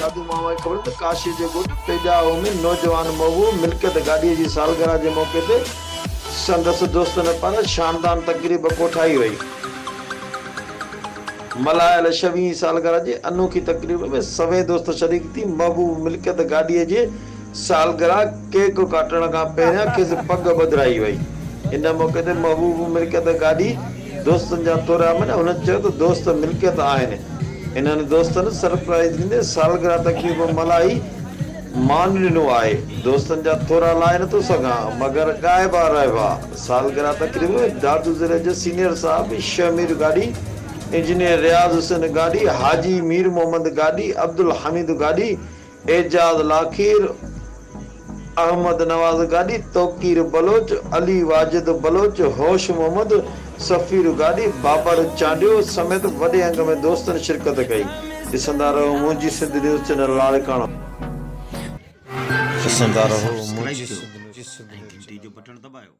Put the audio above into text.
दादू मामा खे ख़बर त काशी जे ॻोठ पेजाओ में नौजवान महबूब मिल्कियत गाॾीअ जी सालगिरह जे मौक़े ते संदसि दोस्तनि पारां शानदार तक़रीब कोठाई वई। मल्हायल 26वीं सालगिरह जी अनोखी तक़रीब में सभई दोस्त शरीक थी। महबूब मिल्कियत गाॾीअ जे सालगिरह केक काटण खां पहिरियां खेसि पग ॿधाई वई। इन मौक़े ते महबूब मिल्कियत गाॾी दोस्तनि जा तोरिया में हुन चयो त दोस्त मिल्कियत आहिनि। इन्हनि दोस्तनि सरप्राइज़ ॾींदे सालगिरह तक़रीब मल्हाई मान ॾिनो आहे। दोस्तनि जा थोरा लाहे नथो सघां मगर ॻाइबा रहिबा। सालगिरह तक़रीब में दादू ज़िले जे सीनियर साहब शमीर गाॾी, इंजीनियर रियाज़ हुसैन गाॾी, हाजी मीर मोहम्मद गाॾी, अब्दुल हमीद गाॾी, एजाज लाखीर, अहमद नवाज गाॾी, तौकीर बलोच, अली वाजिद बलोच, होश मोहम्मद, सफ़ीर गाॾी, बाबर चांडियो समेत वॾे अंग में दोस्तनि शिरकत कई। ॾिसंदा रहो मुंहिंजी सिंध न्यूज़ चैनल लाड़काणो। ॾिसंदा रहो मुंहिंजी सिंध न्यूज़। घंटी जो बटन दबायो।